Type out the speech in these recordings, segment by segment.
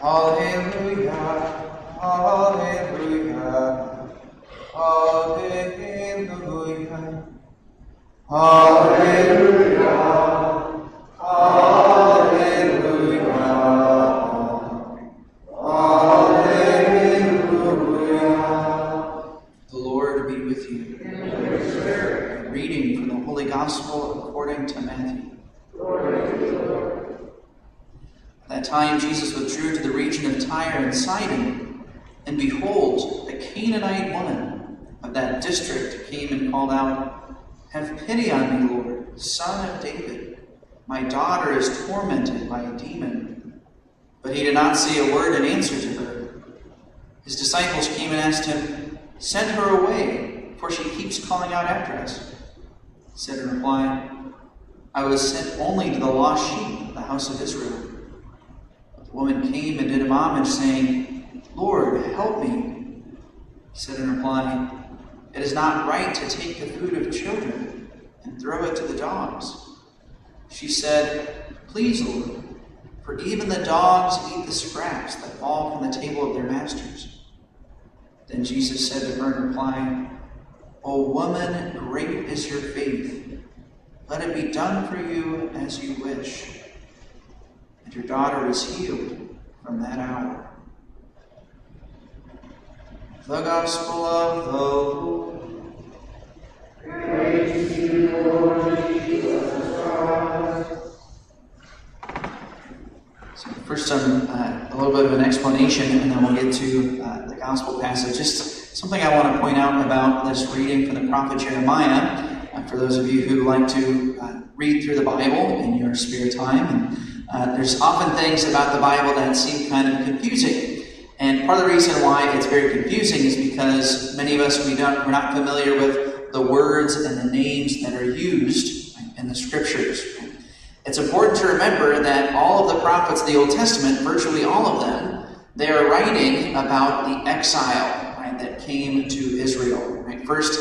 Hallelujah, hallelujah, hallelujah, hallelujah, hallelujah, hallelujah. The Lord be with you. And with your spirit. A reading from the Holy Gospel according to Matthew. Glory to you, Lord. At that time Jesus withdrew to the region of Tyre and Sidon, and behold, a Canaanite woman of that district came and called out, "Have pity on me, Lord, Son of David. My daughter is tormented by a demon." But he did not say a word in answer to her. His disciples came and asked him, "Send her away, for she keeps calling out after us." He said in reply, "I was sent only to the lost sheep of the house of Israel." But the woman came and did him homage, saying, "Lord, help me." He said in reply, "It is not right to take the food of children and throw it to the dogs." She said, "Please, Lord, for even the dogs eat the scraps that fall from the table of their masters." Then Jesus said to her in reply, "O woman, great is your faith. Let it be done for you as you wish." And your daughter was healed from that hour. The Gospel of the Lord. Praise to you, Lord Jesus Christ. So first, a little bit of an explanation, and then we'll get to the Gospel passage. Just something I want to point out about this reading from the prophet Jeremiah. For those of you who like to read through the Bible in your spare time, and there's often things about the Bible that seem kind of confusing. And part of the reason why it's very confusing is because many of us, we're not familiar with the words and the names that are used in the Scriptures. It's important to remember that all of the prophets of the Old Testament, virtually all of them, they are writing about the exile that came to Israel. First,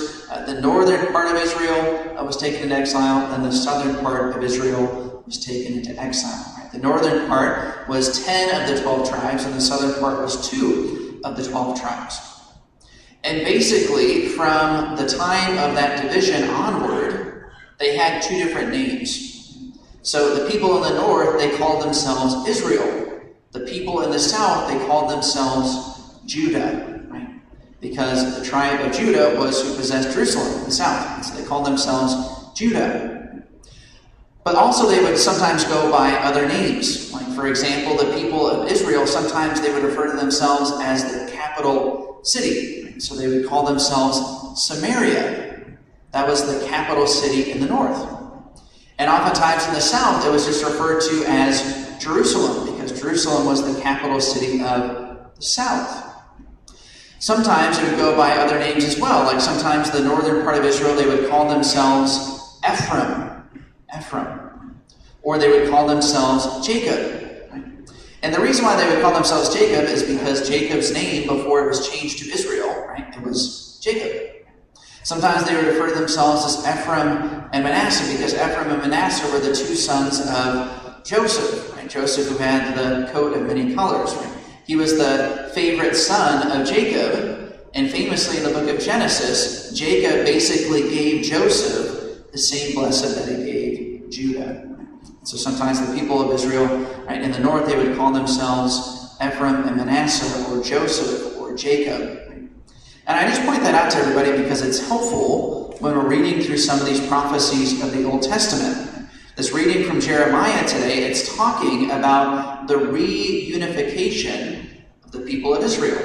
the northern part of Israel was taken into exile, and the southern part of Israel was taken into exile. The northern part was 10 of the 12 tribes, and the southern part was 2 of the 12 tribes. And basically, from the time of that division onward, they had 2 different names. So the people in the north, they called themselves Israel. The people in the south, they called themselves Judah. Because the tribe of Judah was who possessed Jerusalem in the south. And so they called themselves Judah. But also they would sometimes go by other names. Like, for example, the people of Israel, sometimes they would refer to themselves as the capital city. So they would call themselves Samaria. That was the capital city in the north. And oftentimes in the south, it was just referred to as Jerusalem, because Jerusalem was the capital city of the south. Sometimes it would go by other names as well. Like sometimes the northern part of Israel, they would call themselves Ephraim. Or they would call themselves Jacob. And the reason why they would call themselves Jacob is because Jacob's name before it was changed to Israel, it was Jacob. Sometimes they would refer to themselves as Ephraim and Manasseh, because Ephraim and Manasseh were the 2 sons of Joseph. Joseph, who had the coat of many colors. He was the favorite son of Jacob, and famously in the book of Genesis, Jacob basically gave Joseph the same blessing that he gave Judah. So sometimes the people of Israel, in the north, they would call themselves Ephraim and Manasseh, or Joseph, or Jacob. And I just point that out to everybody because it's helpful when we're reading through some of these prophecies of the Old Testament. This reading from Jeremiah today, it's talking about the reunification of the people of Israel.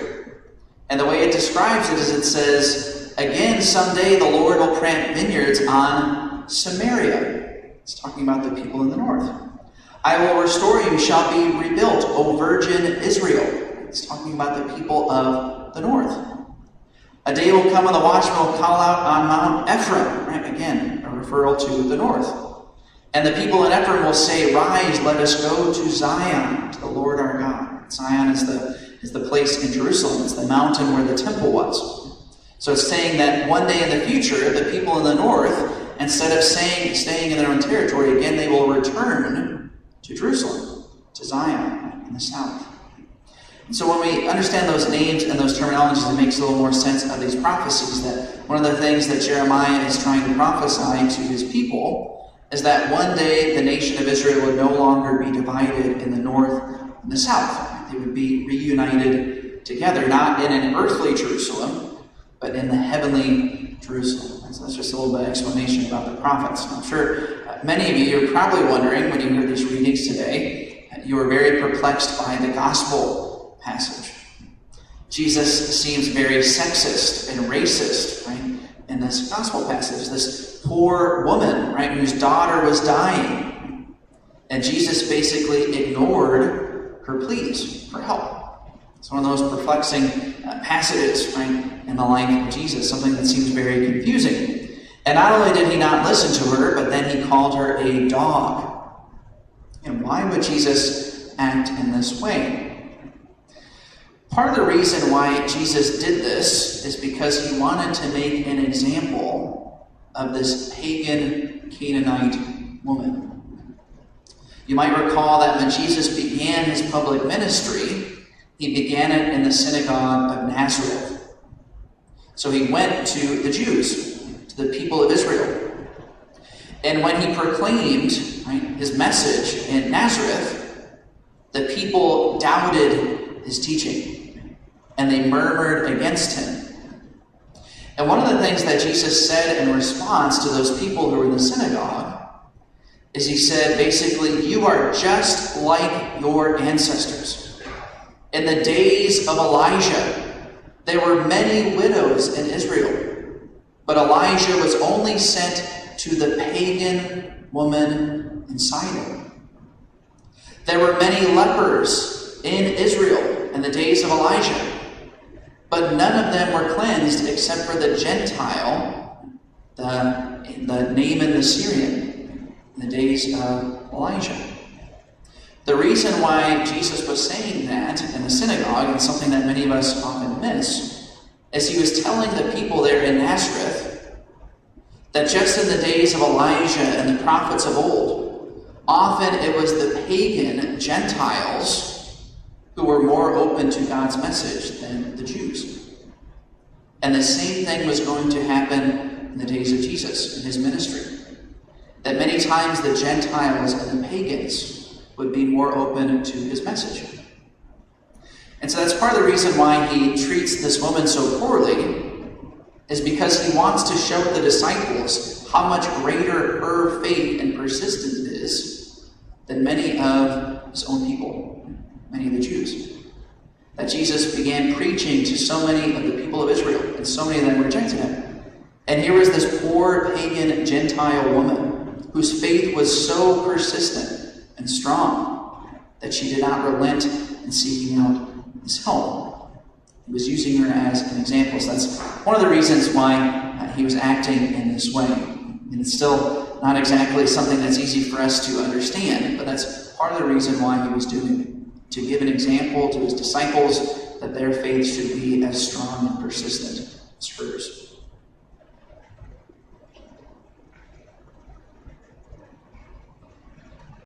And the way it describes it is it says, "Again, someday the Lord will plant vineyards on Samaria." It's talking about the people in the north. "I will restore you, shall be rebuilt, O virgin Israel." It's talking about the people of the north. "A day will come when the watchman will call out on Mount Ephraim." Again, a referral to the north. "And the people in Ephraim will say, 'Rise, let us go to Zion, to the Lord our God.'" Zion is the place in Jerusalem. It's the mountain where the temple was. So it's saying that one day in the future, the people in the north, instead of staying in their own territory, again, they will return to Jerusalem, to Zion in the south. And so when we understand those names and those terminologies, it makes a little more sense of these prophecies, that one of the things that Jeremiah is trying to prophesy to his people is that one day the nation of Israel would no longer be divided in the north and the south. They would be reunited together, not in an earthly Jerusalem, but in the heavenly Jerusalem. And so that's just a little bit of explanation about the prophets. And I'm sure many of you are probably wondering, when you hear these readings today, you are very perplexed by the gospel passage. Jesus seems very sexist and racist, right, in this gospel passage. This poor woman, right, whose daughter was dying. And Jesus basically ignored her pleas for help. It's one of those perplexing passages, right, in the life of Jesus, something that seems very confusing. And not only did he not listen to her, but then he called her a dog. And why would Jesus act in this way? Part of the reason why Jesus did this is because he wanted to make an example of this pagan Canaanite woman. You might recall that when Jesus began his public ministry, he began it in the synagogue of Nazareth. So he went to the Jews, to the people of Israel. And when he proclaimed, right, his message in Nazareth, the people doubted his teaching, and they murmured against him. And one of the things that Jesus said in response to those people who were in the synagogue is he said, basically, you are just like your ancestors. In the days of Elijah, there were many widows in Israel, but Elijah was only sent to the pagan woman in Sidon. There were many lepers in Israel in the days of Elijah, but none of them were cleansed except for the Gentile, the Naaman the Syrian, in the days of Elijah. The reason why Jesus was saying that in the synagogue, and something that many of us often miss, is he was telling the people there in Nazareth that just in the days of Elijah and the prophets of old, often it was the pagan Gentiles who were more open to God's message than the Jews. And the same thing was going to happen in the days of Jesus in his ministry. That many times the Gentiles and the pagans would be more open to his message. And so that's part of the reason why he treats this woman so poorly, is because he wants to show the disciples how much greater her faith and persistence is than many of his own people, many of the Jews. That Jesus began preaching to so many of the people of Israel, and so many of them rejected him. And here was this poor pagan Gentile woman whose faith was so persistent and strong that she did not relent in seeking out his help. He was using her as an example. So that's one of the reasons why he was acting in this way. And it's still not exactly something that's easy for us to understand, but that's part of the reason why he was doing it. To give an example to his disciples that their faith should be as strong and persistent as hers.